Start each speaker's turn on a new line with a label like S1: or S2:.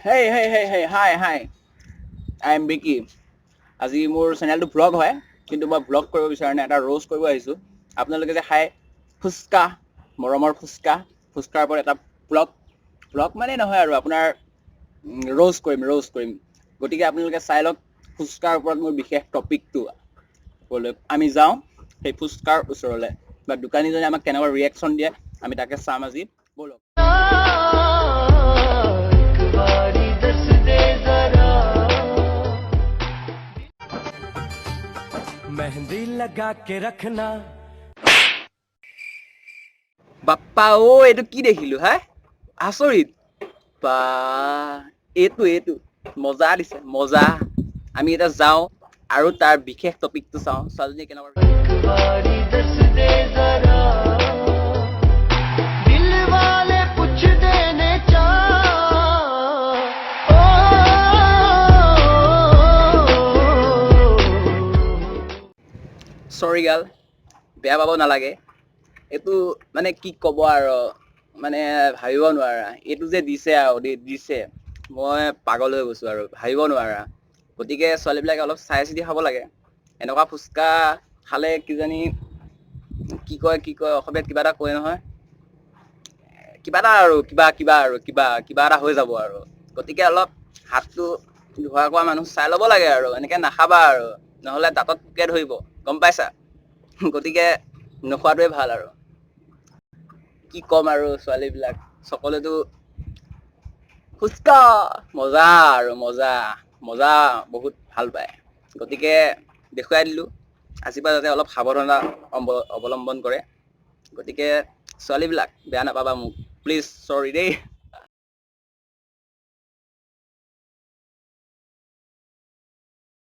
S1: Hey, hi. I am biki. আজি মোৰ চেনেলটো ব্লগ হয় কিন্তু মই ব্লগ কৰিব বিচৰা নাই এটা ৰোষ্ট কৰিব আহিছোঁ আপোনালোকে যে খাই ফুচকা মৰমৰ ফুচকাৰ ওপৰত এটা ব্লগ মানে নহয় আৰু আপোনাৰ ৰোষ্ট কৰিম গতিকে আপোনালোকে চাই লওক ফুচকাৰ ওপৰত মোৰ বিশেষ টপিকটো ক'লৈ আমি যাওঁ সেই ফুচকাৰ ওচৰলৈ বা দোকানীজনে আমাক কেনেকুৱা ৰিয়েকশ্যন দিয়ে আমি তাকে চাম আজি ব'লক
S2: मेहंदी लगा के रखना
S1: বাপ্পা ও এইটো কি দেখিলো হা আচৰিত বা এইটো মজা দিছে মজা আমি এটা যাওঁ আৰু তাৰ বিশেষ টপিকটো চাওঁ ছোৱালীজনী কেনেকুৱা চৰি গাল বেয়া পাব নালাগে এইটো মানে কি ক'ব আৰু মানে ভাবিব নোৱাৰা এইটো যে দিছে আৰু দিছে মই পাগল হৈ গৈছোঁ আৰু ভাবিব নোৱাৰা গতিকে ছোৱালীবিলাকে অলপ চাই চিতি খাব লাগে এনেকুৱা ফুচকা খালে কিজানি কি কয় অসমীয়াত কিবা এটা কয় নহয় কিবা এটা হৈ যাব আৰু গতিকে অলপ হাতটো ধোৱা কৰা মানুহ চাই ল'ব লাগে আৰু এনেকৈ নাখাবা আৰু নহ'লে দাঁতত পোকে ধৰিব গম পাইছা গতিকে নোখোৱাটোৱে ভাল আৰু কি ক'ম আৰু ছোৱালীবিলাক সকলোতো ফুচকা মজা আৰু মজা বহুত ভাল পায় গতিকে দেখুৱাই দিলোঁ আজিৰ পৰা যাতে অলপ সাৱধানতা অৱলম্বন কৰে গতিকে ছোৱালীবিলাক বেয়া নাপাবা মোক প্লিজ চৰি দেই